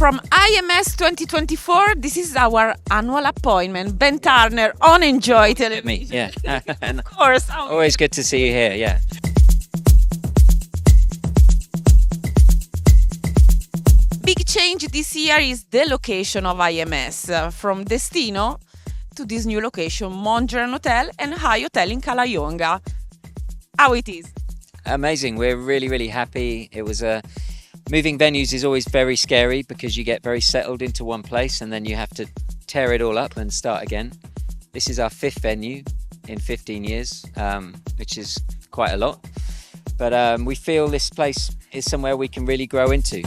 From IMS 2024, this is our annual appointment. Ben Turner on Enjoy Television. Me, yeah. Of course. Always good to see you here, yeah. Big change this year is the location of IMS. From Destino to this new location, Mondrian Hotel and High Hotel in Calaionga. How it is? Amazing. We're really, really happy. It was moving venues is always very scary because you get very settled into one place and then you have to tear it all up and start again. This is our 5th venue in 15 years, which is quite a lot. But we feel this place is somewhere we can really grow into.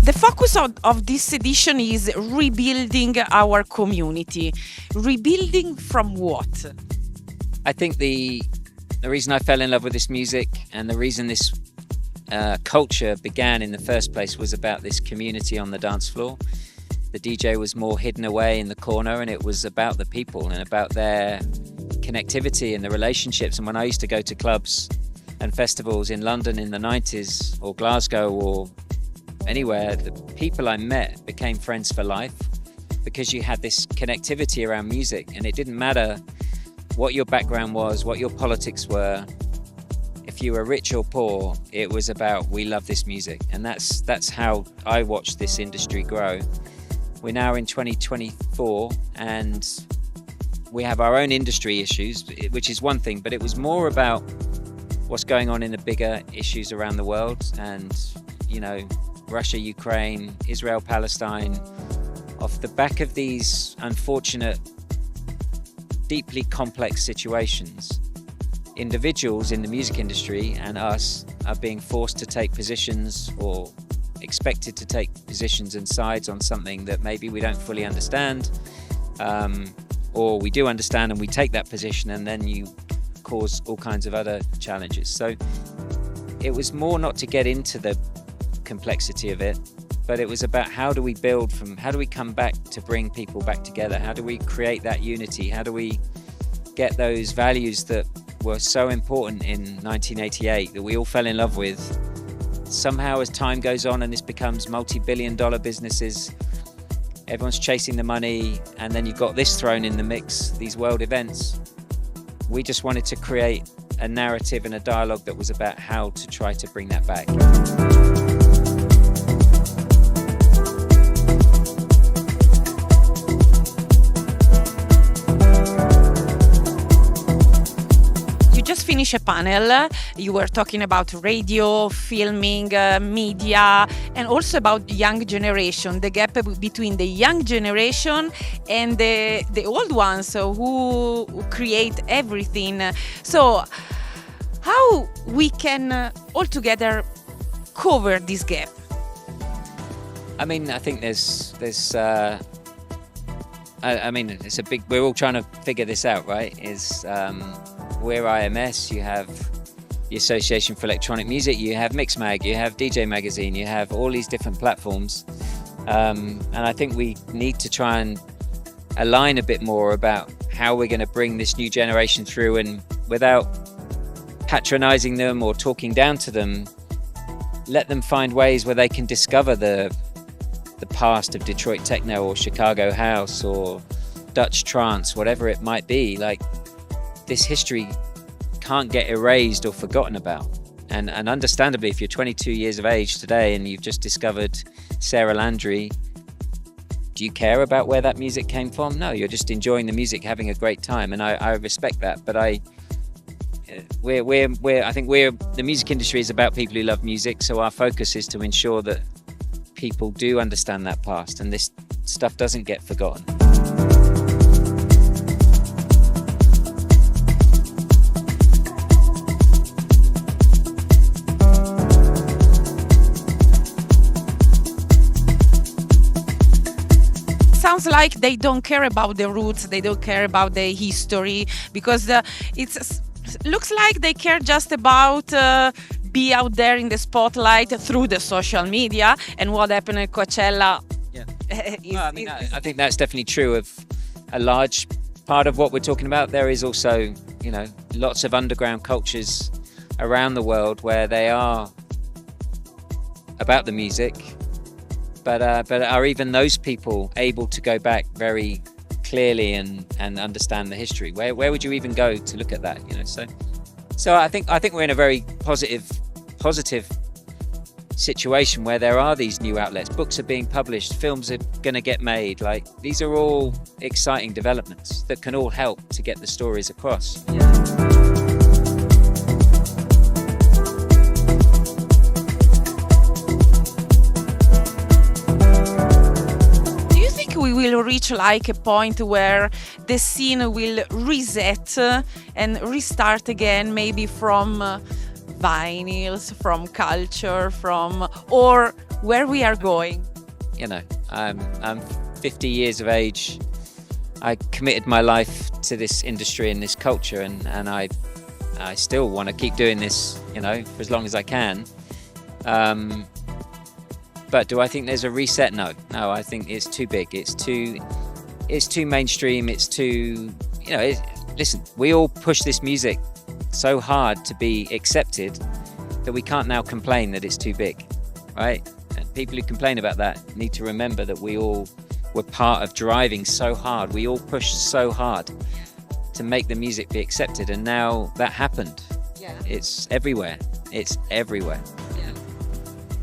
The focus of this edition is rebuilding our community. Rebuilding from what? I think the reason I fell in love with this music and the reason this culture began in the first place was about this community on the dance floor. The DJ was more hidden away in the corner and it was about the people and about their connectivity and the relationships. And when I used to go to clubs and festivals in London in the 90s or Glasgow or anywhere, the people I met became friends for life because you had this connectivity around music and it didn't matter what your background was, what your politics were. If you were rich or poor, it was about we love this music, and that's how I watched this industry grow. We're now in 2024 and we have our own industry issues, which is one thing, but it was more about what's going on in the bigger issues around the world and, you know, Russia, Ukraine, Israel, Palestine. Off the back of these unfortunate, deeply complex situations, individuals in the music industry and us are being forced to take positions or expected to take positions and sides on something that maybe we don't fully understand, or we do understand and we take that position and then you cause all kinds of other challenges. So it was more not to get into the complexity of it, but it was about how do we build from, how do we come back to bring people back together? How do we create that unity? How do we get those values that were so important in 1988 that we all fell in love with? Somehow as time goes on and this becomes multi-billion-dollar businesses, everyone's chasing the money, and then you've got this thrown in the mix, these world events. We just wanted to create a narrative and a dialogue that was about how to try to bring that back. Finish a panel. You were talking about radio, filming, media, and also about young generation, the gap between the young generation and the old ones who create everything. So how we can all together cover this gap? I mean, I think there's I mean, it's a big, we're all trying to figure this out, right? We're IMS, you have the Association for Electronic Music, you have Mixmag, you have DJ Magazine, you have all these different platforms. And I think we need to try and align a bit more about how we're going to bring this new generation through, and without patronizing them or talking down to them, let them find ways where they can discover the past of Detroit techno or Chicago house or Dutch trance, whatever it might be. Like, this history can't get erased or forgotten about. And understandably, if you're 22 years of age today and you've just discovered Sarah Landry, do you care about where that music came from? No, you're just enjoying the music, having a great time, and I respect that. But I think the music industry is about people who love music, so our focus is to ensure that people do understand that past and this stuff doesn't get forgotten. Sounds like they don't care about the roots, they don't care about the history, because it looks like they care just about be out there in the spotlight through the social media, and what happened at Coachella. Yeah. I think that's definitely true of a large part of what we're talking about. There is also, you know, lots of underground cultures around the world where they are about the music, but are even those people able to go back very clearly and understand the history? Where would you even go to look at that? So I think we're in a very positive situation where there are these new outlets. Books are being published, films are going to get made. Like, these are all exciting developments that can all help to get the stories across. We will reach like a point where the scene will reset and restart again, maybe from vinyls, from culture, or where we are going? I'm 50 years of age. I committed my life to this industry and this culture, and I still want to keep doing this, for as long as I can. But do I think there's a reset? No, I think it's too big. It's too mainstream. It's too, listen, we all push this music so hard to be accepted that we can't now complain that it's too big, right? And people who complain about that need to remember that we all were part of driving so hard. We all pushed so hard to make the music be accepted, and now that happened. Yeah. It's everywhere.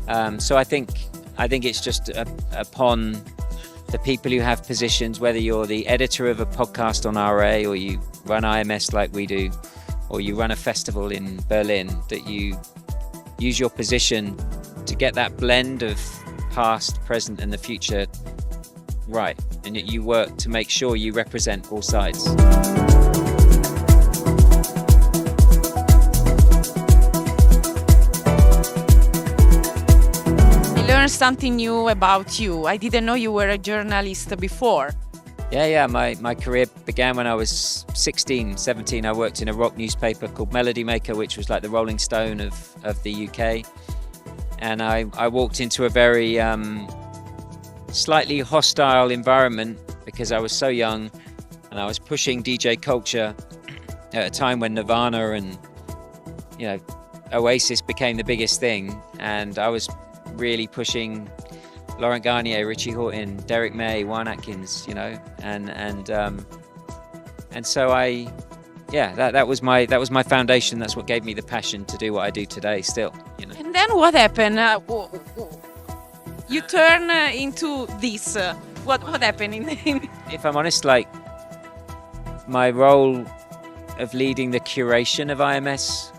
Yeah. So I think it's just upon the people who have positions, whether you're the editor of a podcast on RA, or you run IMS like we do, or you run a festival in Berlin, that you use your position to get that blend of past, present and the future right, and that you work to make sure you represent all sides. Something new about you. I didn't know you were a journalist before. Yeah. My career began when I was 16, 17. I worked in a rock newspaper called Melody Maker, which was like the Rolling Stone of the UK. And I walked into a very slightly hostile environment because I was so young, and I was pushing DJ culture at a time when Nirvana and Oasis became the biggest thing, and I was really pushing Laurent Garnier, Richie Hawtin, Derek May, Juan Atkins, and so that was my foundation. That's what gave me the passion to do what I do today still. And then what happened? You turn into this. What happened? If I'm honest, like, my role of leading the curation of IMS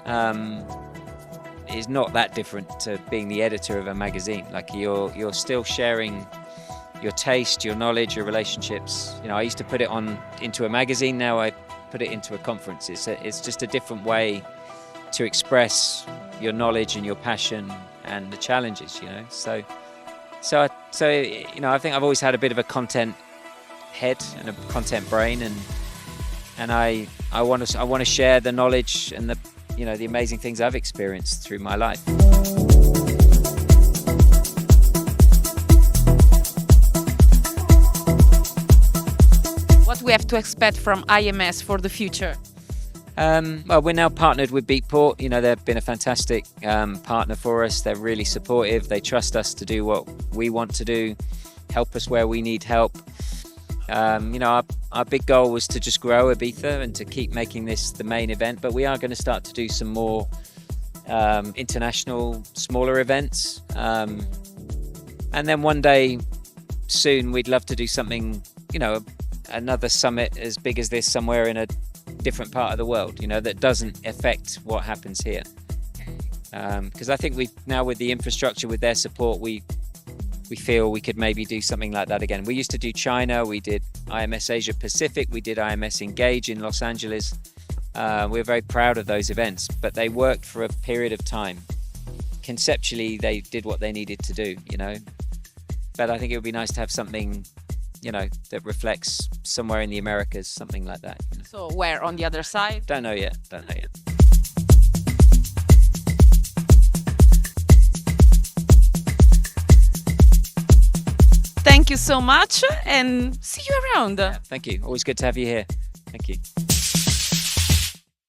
is not that different to being the editor of a magazine. Like, you're still sharing your taste, your knowledge, your relationships. I used to put it into a magazine. Now I put it into a conference. It's just a different way to express your knowledge and your passion and the challenges. So I think I've always had a bit of a content head and a content brain, and I want to share the knowledge and the amazing things I've experienced through my life. What we have to expect from IMS for the future? Well, we're now partnered with Beatport. They've been a fantastic partner for us. They're really supportive. They trust us to do what we want to do, help us where we need help. Our big goal was to just grow Ibiza and to keep making this the main event, but we are going to start to do some more international, smaller events. And then one day soon, we'd love to do something, another summit as big as this somewhere in a different part of the world, that doesn't affect what happens here. Because I think now with the infrastructure, with their support, we feel we could maybe do something like that again. We used to do China, we did IMS Asia Pacific, we did IMS Engage in Los Angeles. We're very proud of those events, but they worked for a period of time. Conceptually, they did what they needed to do, But I think it would be nice to have something, that reflects somewhere in the Americas, something like that. So where, on the other side? Don't know yet. Thank you so much, and see you around. Yeah, thank you. Always good to have you here. Thank you.